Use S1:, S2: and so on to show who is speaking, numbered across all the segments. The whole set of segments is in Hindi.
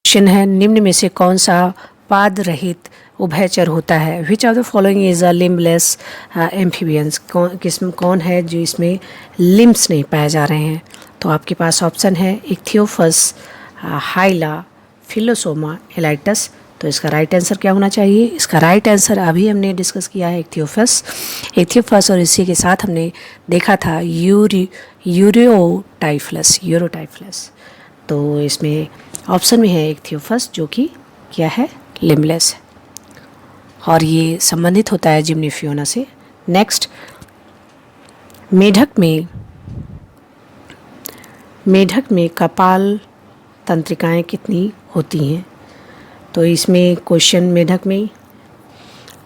S1: क्वेश्चन है, निम्न में से कौन सा पाद रहित उभयचर होता है? Which of the following is a limbless amphibians? कौन है जो इसमें लिम्स नहीं पाए जा रहे हैं? तो आपके पास ऑप्शन है इक्थियोफस, हाइला, फिलोसोमा, एलाइटस। तो इसका राइट आंसर क्या होना चाहिए? इसका राइट आंसर अभी हमने डिस्कस किया है इक्थियोफस, और इसी के साथ हमने देखा था यूरोटाइफलस। तो इसमें ऑप्शन में है इक्थियोफस, जो कि क्या है? लिम्बलेस है, और ये संबंधित होता है जिम्नोफियोना से। नेक्स्ट, मेढक में कपाल तंत्रिकाएं कितनी होती हैं? तो इसमें क्वेश्चन, मेढक में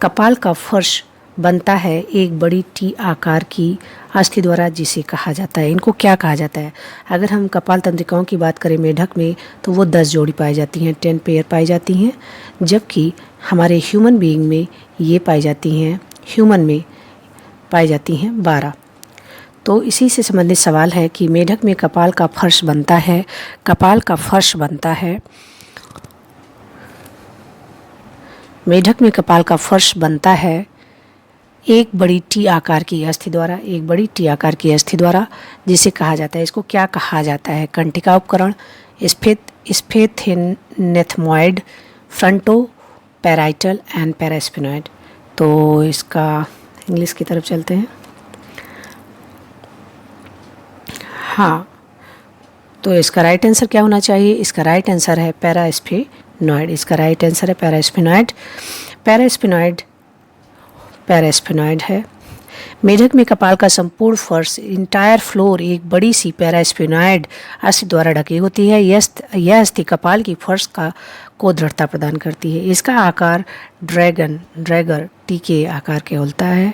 S1: कपाल का फर्श बनता है एक बड़ी टी आकार की अस्थि द्वारा, जिसे कहा जाता है, इनको क्या कहा जाता है? अगर हम कपाल तंत्रिकाओं की बात करें मेढक में, तो वो 10 जोड़ी पाई जाती हैं, 10 पेयर पाई जाती हैं, जबकि हमारे ह्यूमन बीइंग में ये पाई जाती हैं, 12। तो इसी से संबंधित सवाल है कि मेढक में कपाल का फर्श बनता है, मेढक में कपाल का फर्श बनता है एक बड़ी टी आकार की अस्थि द्वारा, जिसे कहा जाता है, इसको क्या कहा जाता है? कंटिका उपकरण, स्फेनेथमॉइड, फ्रंटो पैराइटल एंड पैरास्पिनॉइड। तो इसका इंग्लिश की तरफ चलते हैं। हाँ, तो इसका राइट आंसर क्या होना चाहिए? इसका राइट आंसर है पैरास्पिनॉइड है। मेढक में कपाल का संपूर्ण फर्श, इंटायर फ्लोर, एक बड़ी सी पैरास्पिनॉइड अस्थि द्वारा ढकी होती है। यह अस्थि कपाल की फर्श को दृढ़ता प्रदान करती है। इसका आकार ड्रैगर टी के आकार के होता है,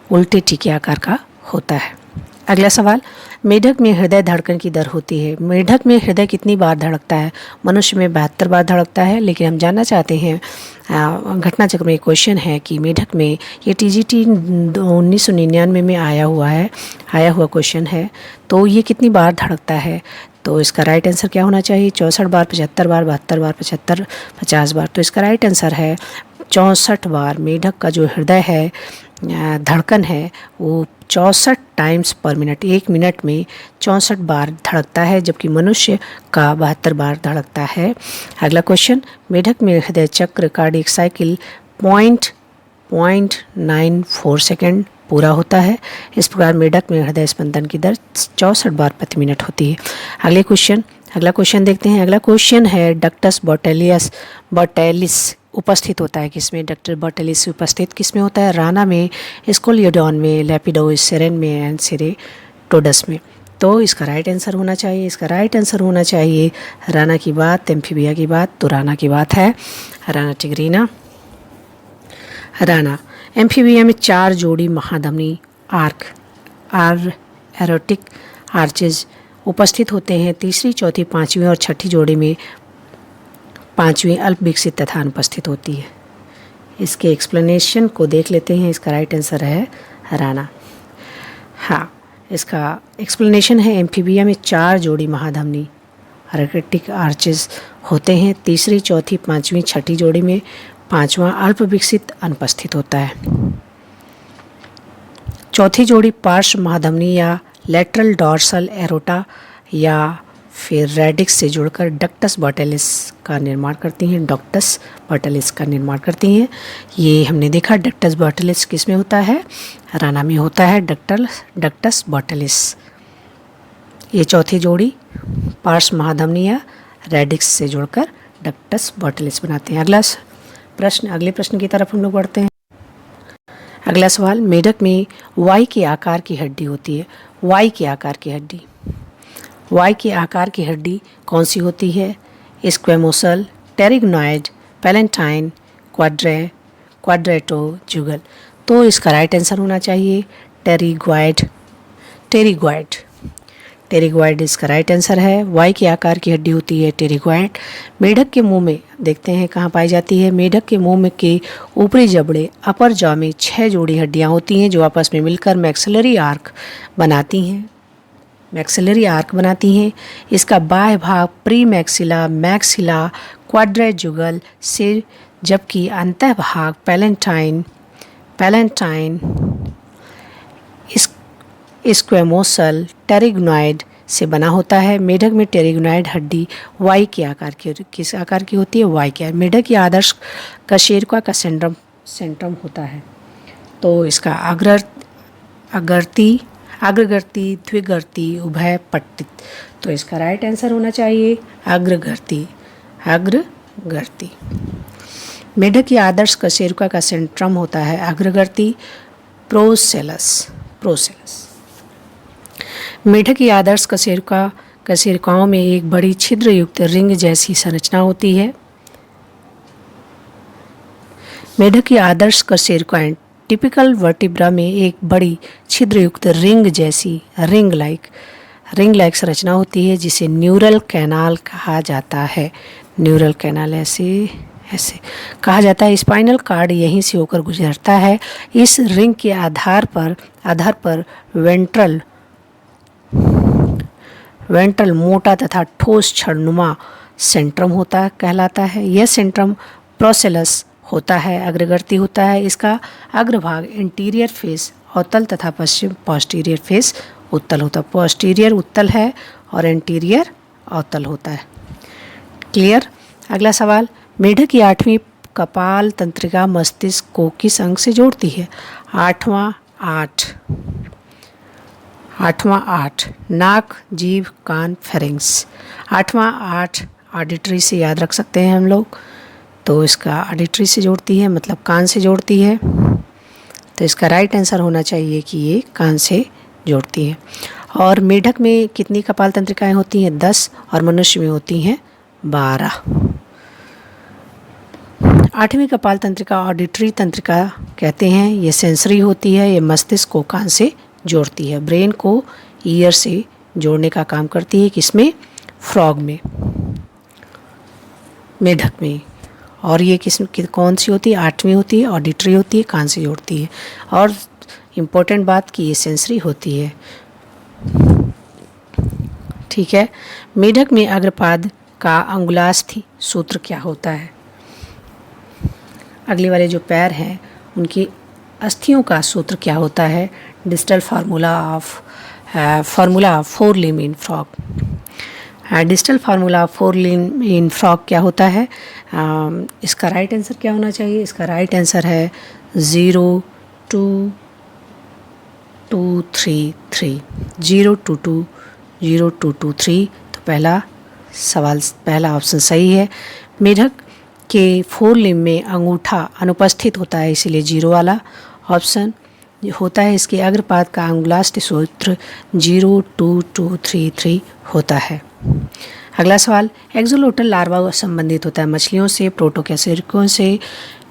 S1: उल्टे टी के आकार का होता है। अगला सवाल, मेढक में हृदय धड़कन की दर होती है। मेढक में हृदय कितनी बार धड़कता है? मनुष्य में 72 बार धड़कता है, लेकिन हम जानना चाहते हैं, घटना चक्र में क्वेश्चन है कि मेढक में, ये TGT 1999 में आया हुआ क्वेश्चन है, तो ये कितनी बार धड़कता है? तो इसका राइट आंसर क्या होना चाहिए? 64 बार, 75 बार, 72 बार, 75, 50 बार। तो इसका राइट आंसर है 64 बार। मेढक का जो हृदय है, धड़कन है, वो 64 टाइम्स पर मिनट, 1 मिनट में 64 बार धड़कता है, जबकि मनुष्य का 72 बार धड़कता है। अगला क्वेश्चन, मेढक में हृदय चक्र, कार्डियक साइकिल 0.94 सेकेंड पूरा होता है। इस प्रकार मेढक में हृदय स्पंदन की दर 64 बार प्रति मिनट होती है। अगला क्वेश्चन देखते हैं। अगला क्वेश्चन है, डक्टस बोर्टालिस उपस्थित होता है किसमें? डक्टर बोर्टालिस उपस्थित किसमें होता है? राना में, स्कोलियोडॉन में, लेपिडोसेरेन में एंड सेरेटोडस में। तो इसका राइट आंसर होना चाहिए, राना की बात, एम्फीबिया की बात, तो राना की बात है, राना टिग्रीना। राना एम्फीबिया में 4 जोड़ी महाधमनी एरोटिक आर्चेज उपस्थित होते हैं। तीसरी, चौथी, 5वीं और 6ठी जोड़ी में 5वीं अल्प विकसित तथा अनुपस्थित होती है। इसके एक्सप्लेनेशन को देख लेते हैं। इसका राइट आंसर है राना। हाँ, इसका एक्सप्लेनेशन है, एम्फीबिया में 4 जोड़ी महाधमनी एरोटिक आर्चेज होते हैं। तीसरी, चौथी, 5वीं, 6ठी जोड़ी में 5वां अल्प विकसित अनुपस्थित होता है। चौथी जोड़ी पार्श्व महाधमनी या लेटरल डॉर्सल एरोटा या फिर रेडिक्स से जुड़कर डक्टस बोर्टालिस का निर्माण करती हैं। ये हमने देखा, डक्टस बोर्टालिस किस में होता है? राना में होता है, डक्टस बोर्टालिस। ये चौथी जोड़ी पार्श्व महाधमनी या रेडिक्स से जुड़कर डक्टस बोर्टालिस बनाते हैं। अगले प्रश्न की तरफ हम लोग बढ़ते हैं। अगला सवाल, मेढक में वाई के आकार की हड्डी होती है। वाई के आकार की हड्डी कौन सी होती है? स्क्वेमोसल, टेरिग्नॉइड, पैलेंटाइन, क्वाड्रेटोजुगल। तो इसका राइट आंसर होना चाहिए टेरिग्वाइड इसका राइट आंसर है। वाई के आकार की हड्डी होती है टेरिग्वाइड। मेढक के मुंह में देखते हैं कहाँ पाई जाती है। मेढक के मुंह में के ऊपरी जबड़े अपर जॉ में 6 जोड़ी हड्डियाँ होती हैं जो आपस में मिलकर मैक्सिलरी आर्क बनाती हैं। मैक्सिलरी आर्क बनाती हैं। इसका बाह्य भाग प्री मैक्सिला, मैक्सिला क्वाड्रेजुगल से, जबकि अंतः भाग पैलेंटाइन स्क्वेमोसल टेरिग्नॉइड से बना होता है। मेढक में टेरिग्नॉइड हड्डी वाई के आकार की, किस आकार की होती है? वाई के। मेढक की आदर्श कशेरुका का सेंट्रम होता है। तो इसका अग्रगर्ती, द्विगर्ती, उभय पट्टित। तो इसका राइट आंसर होना चाहिए अग्रगर्ती। मेढक की आदर्श कशेरुका का सेंट्रम होता है अग्रगर्ती प्रोसेलस। मेढक की आदर्श कशेरुकाओं में एक बड़ी छिद्र युक्त रिंग जैसी संरचना होती है। मेढक की आदर्श कशेरुकाएं टिपिकल वर्टिब्रा में एक बड़ी छिद्र युक्त रिंग लाइक संरचना होती है, जिसे न्यूरल कैनाल कहा जाता है। न्यूरल कैनाल ऐसे कहा जाता है। स्पाइनल कार्ड यहीं से होकर गुजरता है। इस रिंग के आधार पर वेंट्रल मोटा तथा ठोस छड़नुमा सेंट्रम कहलाता है। यह सेंट्रम प्रोसेलस होता है, अग्रगर्ती होता है। इसका अग्रभाग इंटीरियर फेस अवतल तथा पोस्टीरियर फेस उत्तल होता है। पोस्टीरियर उत्तल है और इंटीरियर अवतल होता है। क्लियर? अगला सवाल, मेढक की 8वीं कपाल तंत्रिका मस्तिष्क को किस अंग से जोड़ती है? आठवां आठ, नाक, जीभ, कान, फेरिंग्स। आठवां आठ ऑडिटरी से याद रख सकते हैं हम लोग। तो इसका ऑडिटरी से जोड़ती है, मतलब कान से जोड़ती है। तो इसका राइट आंसर होना चाहिए कि ये कान से जोड़ती है। और मेढक में कितनी कपाल तंत्रिकाएं होती हैं? 10, और मनुष्य में होती हैं 12। 8वीं कपाल तंत्रिका ऑडिटरी तंत्रिका कहते हैं। ये सेंसरी होती है। ये मस्तिष्क को कान से जोड़ती है। ब्रेन को ईयर से जोड़ने का काम करती है। किसमें? फ्रॉग में, मेढक में। और ये कौन सी होती है? 8वीं होती है, ऑडिटरी होती है, कान से जोड़ती है। और इम्पोर्टेंट बात कि ये सेंसरी होती है। ठीक है। मेढक में अग्रपाद का अंगुलास्थि सूत्र क्या होता है? अगले वाले जो पैर हैं उनकी अस्थियों का सूत्र क्या होता है? Distal formula of 4 limb in frog. Distal formula of 4 limb in frog क्या होता है? इसका राइट आंसर क्या होना चाहिए? इसका राइट आंसर है 0 2 2 3 3, 0 2 2 0 2 2 3। तो पहला ऑप्शन सही है। मेढक के 4 लिम्ब में अंगूठा अनुपस्थित होता है, इसीलिए 0 वाला ऑप्शन होता है। इसके अग्रपाद का अंगुलास्थ सूत्र 0 2 2 3 3 होता है। अगला सवाल, एक्सोलोटल लार्वा संबंधित होता है मछलियों से, प्रोटोकैसेरिकों से,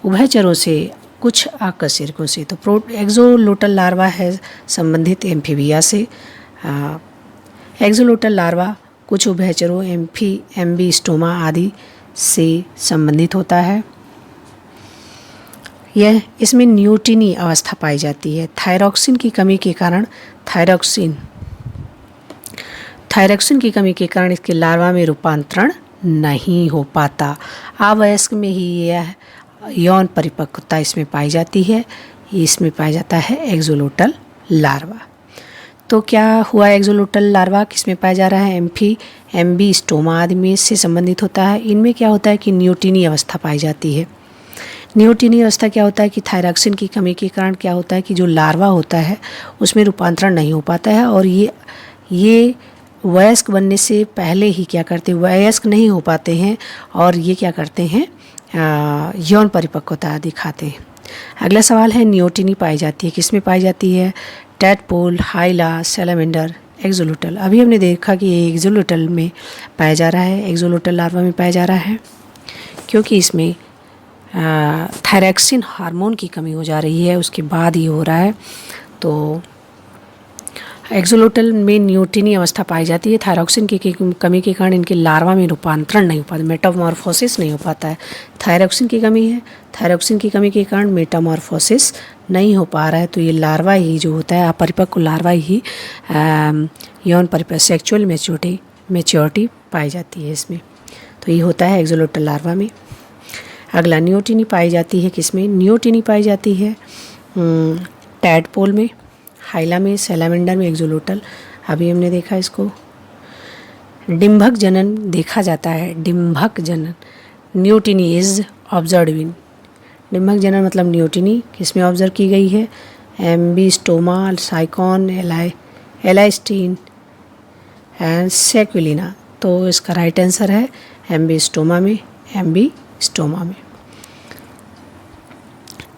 S1: उभयचरों से, कुछ अकशेरुकों से। तो एक्सोलोटल लार्वा है संबंधित एम्फीबिया से। एक्सोलोटल लार्वा कुछ उभयचरों एम्बीस्टोमा आदि से संबंधित होता है। इसमें न्यूटिनी अवस्था पाई जाती है। थायरॉक्सिन की कमी के कारण की कमी के कारण इसके लार्वा में रूपांतरण नहीं हो पाता। अवयस्क में ही यह यौन परिपक्वता इसमें पाई जाती है। इसमें पाया जाता है एक्सोलोटल लार्वा। तो क्या हुआ? एक्सोलोटल लार्वा किस में पाया जा रहा है? एम्बीस्टोमा आदि में से संबंधित होता है। इनमें क्या होता है कि न्यूटिनी अवस्था पाई जाती है। न्यूटिनी अवस्था क्या होता है कि थायरॉक्सिन की कमी के कारण क्या होता है कि जो लार्वा होता है उसमें रूपांतरण नहीं हो पाता है, और ये वयस्क बनने से पहले ही क्या करते हैं? वयस्क नहीं हो पाते हैं, और ये क्या करते हैं? यौन परिपक्वता दिखाते हैं। अगला सवाल है, न्यूटिनी पाई जाती है किस में पाई जाती है? Tadpole, हाइला, salamander, axolotl. अभी हमने देखा कि ये एक्सोलोटल में पाया जा रहा है, एक्सोलोटल लार्वा में पाया जा रहा है, क्योंकि इसमें थायरॉक्सिन हार्मोन की कमी हो जा रही है, उसके बाद ही हो रहा है। तो एक्सोलोटल में न्यूटिनी अवस्था पाई जाती है। थायरॉक्सिन की कमी के कारण इनके लार्वा में रूपांतरण नहीं हो पाता, मेटामॉर्फोसिस नहीं हो पाता है। थायरॉक्सिन की कमी है, थायरॉक्सिन की कमी के कारण मेटामॉर्फोसिस नहीं हो पा रहा है। तो ये लार्वा ही जो होता है, अपरिपक्व लार्वा ही यौन परिपक्व सेक्चुअल मैच्योरिटी पाई जाती है इसमें। तो ये होता है एक्सोलोटल लार्वा में। अगला नियोटिनी पाई जाती है किसमें? नियोटिनी पाई जाती है टैडपोल में, हाइला में, सैलामेंडर में एक्सोलोटल। अभी हमने देखा इसको। डिंभक जनन देखा जाता है, डिंभक जनन। नियोटिनी इज ऑब्जर्व्ड इन। डिंभक जनन मतलब नियोटिनी किसमें ऑब्जर्व की गई है? एम्बिस्टोमा, साइकॉन, एलाइस्टीन एंड सेक्विलिना। तो इसका राइट आंसर है एम्बिस्टोमा में, एम्बिस्टोमा में।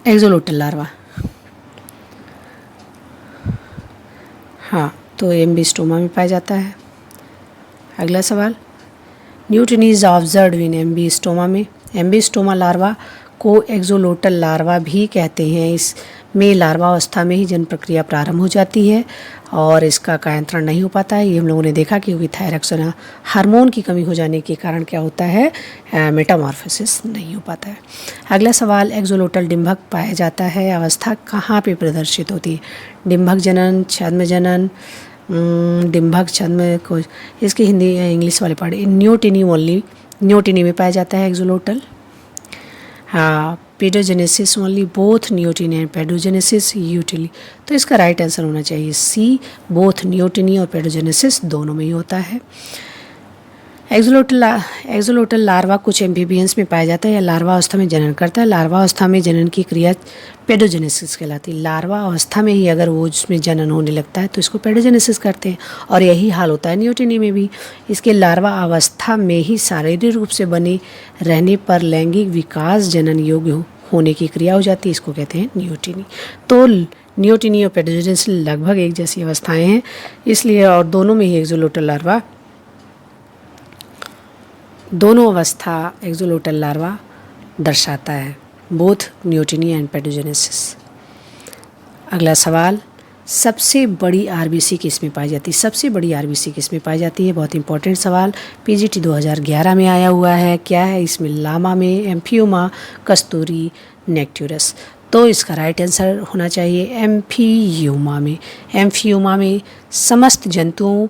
S1: एक्सोलोटल लार्वा, हाँ, तो एम्बिस्टोमा में पाया जाता है। अगला सवाल, नियोटिनी इज ऑब्जर्व्ड इन एम्बिस्टोमा में। एम्बिस्टोमा लार्वा को एक्सोलोटल लार्वा भी कहते हैं। इसमें लार्वा अवस्था में ही जन्म प्रक्रिया प्रारंभ हो जाती है और इसका कायांतरण नहीं हो पाता है। ये हम लोगों ने देखा क्योंकि थायरॉक्सिन हार्मोन की कमी हो जाने के कारण क्या होता है? मेटामॉर्फोसिस नहीं हो पाता है। अगला सवाल, एक्सोलोटल डिंभक पाया जाता है अवस्था कहाँ पे प्रदर्शित होती है? डिंभक जनन, छद्म जनन, डिंभक छद्म को इसकी हिंदी इंग्लिश वाले पार्ट नियोटिनी ओनली, नियोटिनी में पाया जाता है एक्सोलोटल। हाँ, paedogenesis only, both neoteny and paedogenesis utility. तो इसका राइट आंसर होना चाहिए सी, बोथ नियोटिनी और पेडोजेनेसिस दोनों में ही होता है। एक्सोलोटल लार्वा कुछ एम्फीबियंस में पाया जाता है या लार्वा अवस्था में जनन करता है। लार्वा अवस्था में जनन की क्रिया पेडोजेनेसिस कहलाती है। लार्वा अवस्था में ही अगर वो उसमें जनन होने लगता है तो इसको पेडोजेनेसिस करते हैं और यही हाल होता है नियोटिनी में भी। इसके लार्वा अवस्था में ही शारीरिक रूप से बने रहने पर लैंगिक विकास जनन योग्य होने की क्रिया हो जाती है, इसको कहते हैं नियोटिनी। तो नियोटिनी और पेडोजेनेसिस लगभग एक जैसी अवस्थाएँ हैं, इसलिए और दोनों में ही एक्सोलोटल लार्वा, दोनों अवस्था एक्सोलोटल लार्वा दर्शाता है, बोथ नियोटिनी एंड पेडोजेनेसिस। अगला सवाल, सबसे बड़ी आरबीसी किस में पाई जाती है? सबसे बड़ी आरबीसी किस में पाई जाती है? बहुत इंपॉर्टेंट सवाल, पीजीटी 2011 में आया हुआ है। क्या है इसमें? लामा में, एम्फियोमा, कस्तूरी, नेक्ट्यूरस। तो इसका राइट आंसर होना चाहिए एम्फियोमा में। एम्फियोमा में समस्त जंतुओं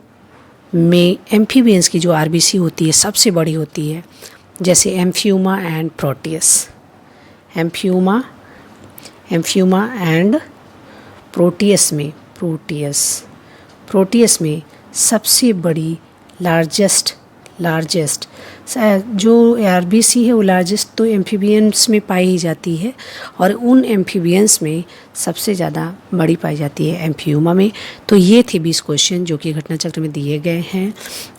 S1: में एम्फीबियंस की जो आरबीसी होती है सबसे बड़ी होती है, जैसे एम्फियोमा एंड प्रोटियस। एम्फियोमा एंड प्रोटियस में सबसे बड़ी लार्जेस्ट जो आरबीसी है वो लार्जेस्ट तो एम्फीबियंस में पाई ही जाती है और उन एम्फीबियंस में सबसे ज़्यादा बड़ी पाई जाती है एम्फियोमा में। तो ये थे 20 क्वेश्चन जो कि घटना चक्र में दिए गए हैं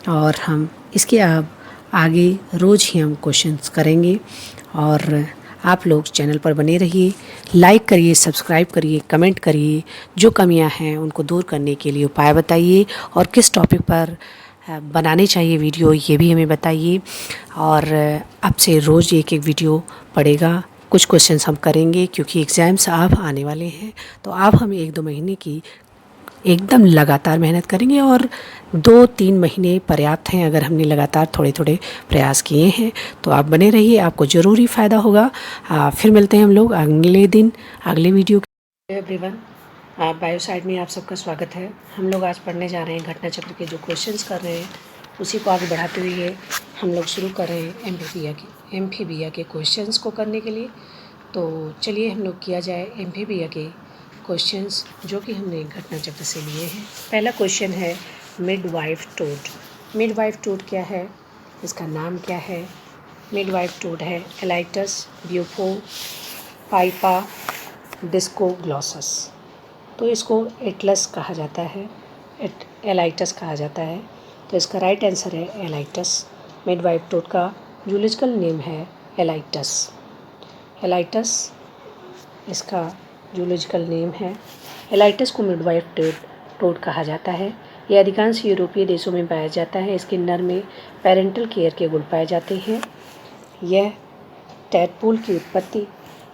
S1: और हम इसके आगे रोज़ ही हम क्वेश्चंस करेंगे। और आप लोग चैनल पर बने रहिए, लाइक करिए, सब्सक्राइब करिए, कमेंट करिए, जो कमियां हैं उनको दूर करने के लिए उपाय बताइए और किस टॉपिक पर बनाने चाहिए वीडियो ये भी हमें बताइए। और अब से रोज़ एक वीडियो पड़ेगा, कुछ क्वेश्चंस हम करेंगे क्योंकि एग्ज़ाम्स अब आने वाले हैं। तो अब हम 1-2 महीने की एकदम लगातार मेहनत करेंगे और 2-3 महीने पर्याप्त हैं अगर हमने लगातार थोड़े थोड़े प्रयास किए हैं। तो आप बने रहिए, आपको ज़रूर ही फ़ायदा होगा। फिर मिलते हैं हम लोग अगले दिन अगले वीडियो। एवरीवन, बायोसाइड में आप सबका स्वागत है। हम लोग आज पढ़ने जा रहे हैं घटना चक्र के जो क्वेश्चंस कर रहे हैं उसी को आगे बढ़ाते हुए हम लोग शुरू कर रहे हैं एम्फीबिया के क्वेश्चंस को करने के लिए। तो चलिए हम लोग किया जाए एम्फीबिया के क्वेश्चंस जो कि हमने घटना चक्र से लिए हैं। पहला क्वेश्चन है मिडवाइफ टोड। मिडवाइफ टोड क्या है, इसका नाम क्या है? मिडवाइफ टोड है एलाइटस ब्यूफो पाइपा डिस्कोग्लॉसस। तो इसको एटलस कहा जाता है, एलाइटस कहा जाता है। तो इसका राइट आंसर है एलाइटस। मिडवाइफ टोड का जूलॉजिकल नेम है एलाइटस। एलाइटस इसका जूलॉजिकल नेम है। एलाइटस को मिडवाइफ टोड कहा जाता है। यह अधिकांश यूरोपीय देशों में पाया जाता है। इसके नर में पेरेंटल केयर के गुण पाए जाते हैं। यह टैडपोल की उत्पत्ति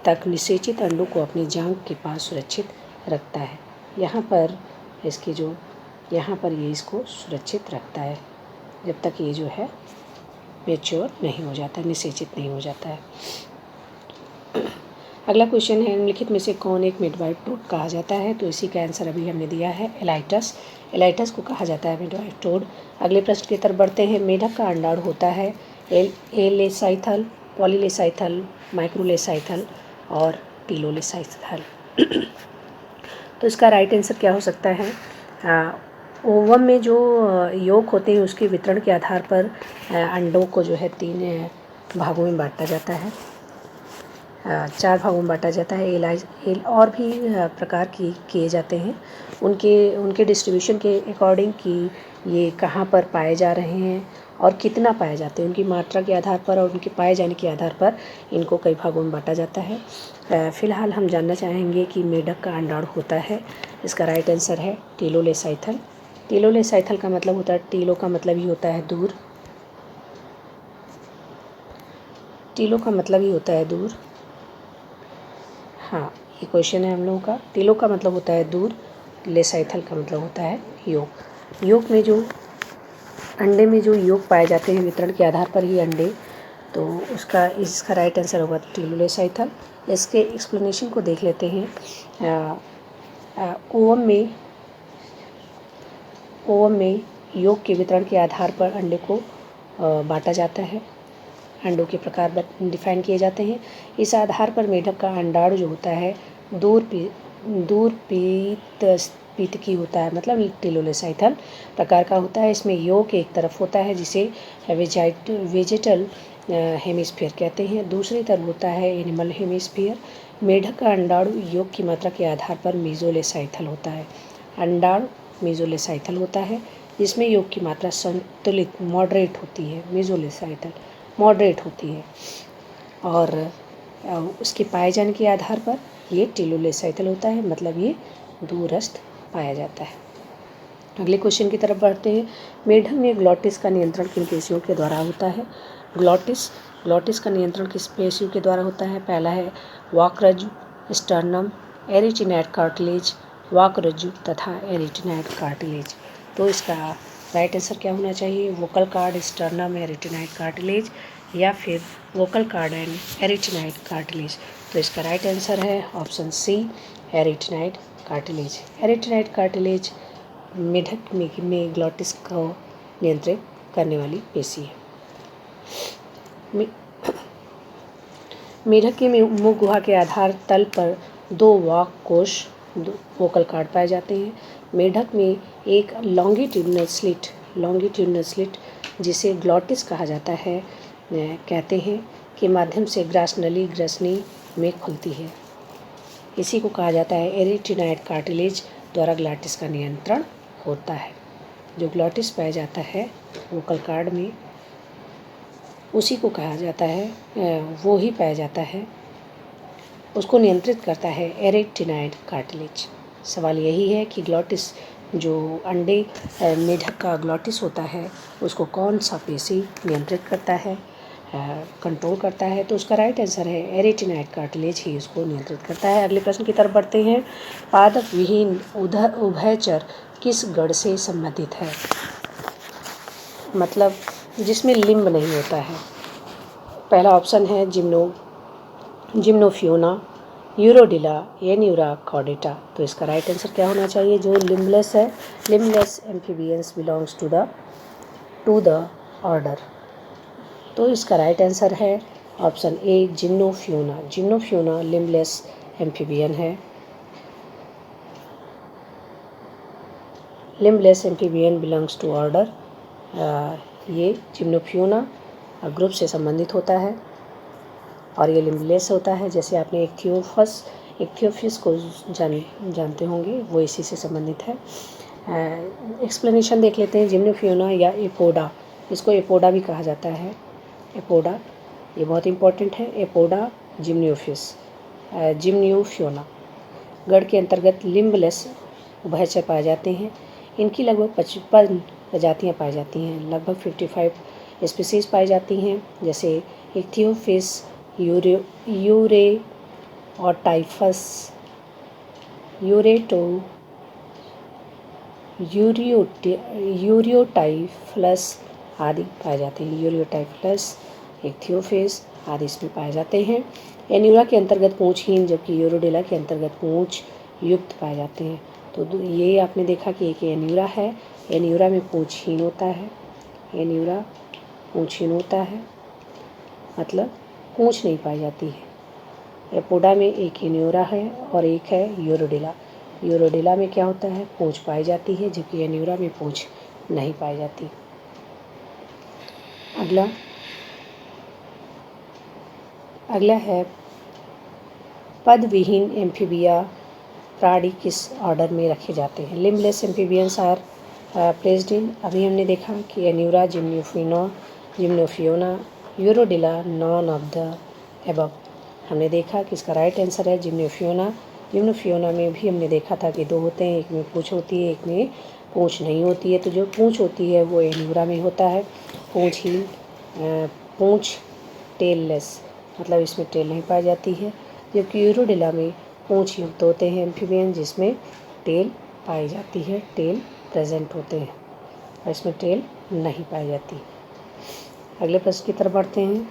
S1: तक निषेचित अंडों को अपनी जांघ के पास सुरक्षित रखता है। यहाँ पर ये इसको सुरक्षित रखता है जब तक ये जो है मैच्योर नहीं हो जाता, निषेचित नहीं हो जाता है। अगला क्वेश्चन है, निम्नलिखित में से कौन एक मिडवाइफ टोड कहा जाता है? तो इसी का आंसर अभी हमने दिया है, एलाइटस। एलाइटस को कहा जाता है मिडवाइफ टोड। अगले प्रश्न की तरफ बढ़ते हैं। मेढक का अंडाणु होता है एलेसाइथल, पॉलीलेसाइथल, माइक्रोलेसाइथल और टीलोलेसाइथल। तो इसका राइट आंसर क्या हो सकता है? ओवम में जो यolk होते हैं उसके वितरण के आधार पर अंडों को जो है 3 भागों में बांटा जाता है, 4 भागों में बांटा जाता है। और भी प्रकार की किए जाते हैं उनके डिस्ट्रीब्यूशन के अकॉर्डिंग कि ये कहाँ पर पाए जा रहे हैं और कितना पाए जाते हैं, उनकी मात्रा के आधार पर और उनके पाए जाने के आधार पर इनको कई भागों में बांटा जाता है। फ़िलहाल हम जानना चाहेंगे कि मेढक का अंडाणु होता है। इसका राइट आंसर है टीलोलेसाइथल। टीलोलेसाइथल का मतलब होता है, टीलो का मतलब ही होता है दूर, टीलो का मतलब ही होता है दूर। हाँ, ये क्वेश्चन है हम लोगों का। टीलो का मतलब होता है दूर, लेसाइथल का मतलब होता है योग। योग में जो अंडे में जो योग पाए जाते हैं वितरण के आधार पर ही अंडे, तो इसका राइट आंसर होगा टीलोलेसाइथल। इसके एक्सप्लेनेशन को देख लेते हैं। ओवम में योग के वितरण के आधार पर अंडे को बांटा जाता है, अंडों के प्रकार डिफाइन किए जाते हैं। इस आधार पर मेढक का अंडाणु जो होता है दूर पीत की होता है, मतलब टीलोलेसाइथल प्रकार का होता है। इसमें योग एक तरफ होता है जिसे वेजेटल हेमिस्फीयर कहते हैं, दूसरी तरफ होता है एनिमल हेमिस्फीयर। मेढक का अंडाणु योग की मात्रा के आधार पर मेसोलेसाइथल होता है। अंडाणु मेसोलेसाइथल होता है जिसमें योग की मात्रा संतुलित मॉडरेट होती है, मेसोलेसाइथल मॉडरेट होती है, और उसके पाए जाने के आधार पर ये टीलोलेसाइथल होता है, मतलब ये दूरस्थ पाया जाता है। अगले क्वेश्चन की तरफ बढ़ते हैं। मेढक में ग्लॉटिस का नियंत्रण किन पेशियों के द्वारा होता है? ग्लॉटिस का नियंत्रण किस पेशियों के द्वारा होता है? पहला है वाकरज्जु, स्टर्नम, एरिटिनाइड कार्टिलेज, वाकरज्जु तथा एरिटिनाइड कार्टिलेज। तो इसका राइट आंसर क्या होना चाहिए? वोकल कार्ड, स्टर्नम, एरिटिनाइड कार्टिलेज या फिर वोकल कार्ड एंड एरिटिनाइड कार्टिलेज। तो इसका राइट आंसर है ऑप्शन सी, एरिटिनाइड कार्टिलेज। एरिटिनाइड कार्टिलेज मेढक में ग्लॉटिस को नियंत्रित करने वाली पेशी है। मेढक के मुख गुहा के आधार तल पर 2 वाक कोश, वोकल कार्ड पाए जाते हैं। मेढक में एक लॉन्गिट्यूडिनल स्लिट जिसे ग्लॉटिस कहा जाता है, कहते हैं, के माध्यम से ग्रासनी में खुलती है। इसी को कहा जाता है एरिटिनाइड कार्टिलेज द्वारा ग्लॉटिस का नियंत्रण होता है। जो ग्लॉटिस पाया जाता है वोकल कार्ड में, उसी को कहा जाता है, वो ही पाया जाता है, उसको नियंत्रित करता है एरिटिनाइड कार्टिलेज। सवाल यही है कि ग्लॉटिस, जो अंडे मेढक का ग्लॉटिस होता है, उसको कौन सा पेशी नियंत्रित करता है, कंट्रोल करता है? तो उसका राइट आंसर है एरिटिनाइड कार्टिलेज ही उसको नियंत्रित करता है। अगले प्रश्न की तरफ बढ़ते हैं। पादप विहीन उभयचर किस गण से संबंधित है? मतलब जिसमें लिम्ब नहीं होता है। पहला ऑप्शन है जिम्नोफियोना, यूरोडिला, एन्यूरा कॉर्डेटा। तो इसका राइट आंसर क्या होना चाहिए? जो लिम्बलेस है, limbless amphibians belongs to the order. तो इसका राइट आंसर है option A, gymnophiona limbless amphibian है। Limbless amphibian belongs to order, ये जिम्नोफियोना ग्रुप से संबंधित होता है और ये लिम्बलेस होता है। जैसे आपने इक्थियोफिस को जानते होंगे, वो इसी से संबंधित है। एक्सप्लेनेशन देख लेते हैं। जिम्नोफियोना या एपोडा, इसको एपोडा भी कहा जाता है। एपोडा, ये बहुत इंपॉर्टेंट है। एपोडा जिम्नोफियोना गण के अंतर्गत लिम्बलेस उभयचर पाए जाते हैं। इनकी लगभग 55 प्रजातियाँ पाई जाती हैं, लगभग 55 स्पीसीज पाई जाती हैं। जैसे इक्थियोफिस, यूरियोटाइफलस आदि पाए जाते हैं। यूरियोटाइफलस, इक्थियोफिस आदि इसमें पाए जाते हैं। एन्यूरा के अंतर्गत पूंछहीन जबकि यूरोडेला के अंतर्गत पूंछ युक्त पाए जाते हैं। तो ये आपने देखा कि एक एन्यूरा है, एन्यूरा में पूंछहीन होता है, एन्यूरा पूंछहीन होता है मतलब पूंछ नहीं पाई जाती है। एपोडा में एक एन्यूरा है और एक है यूरोडेला। यूरोडेला में क्या होता है, पूंछ पाई जाती है जबकि एन्यूरा में पूंछ नहीं पाई जाती। अगला है पदविहीन एम्फीबिया प्राणी किस ऑर्डर में रखे जाते हैं। Limbless amphibians are placed in, अभी हमने देखा कि Anura, Gymnophiona, Urodela, none of the above. हमने देखा कि इसका राइट आंसर है जिम्नोफियोना। जिम्नोफियोना में भी हमने देखा था कि दो होते हैं, एक में पूंछ होती है, एक में पूंछ नहीं होती है। तो जो पूंछ होती है वो एन्यूरा में होता है, पूंछ टेललेस मतलब इसमें टेल नहीं पाई जाती है। जबकि यूरोडेला में पूंछ युक्त होते हैं एम्फीबियन जिसमें टेल पाई जाती है, टेल प्रेजेंट होते हैं और इसमें टेल नहीं पाई जाती। अगले प्रश्न की तरफ बढ़ते हैं।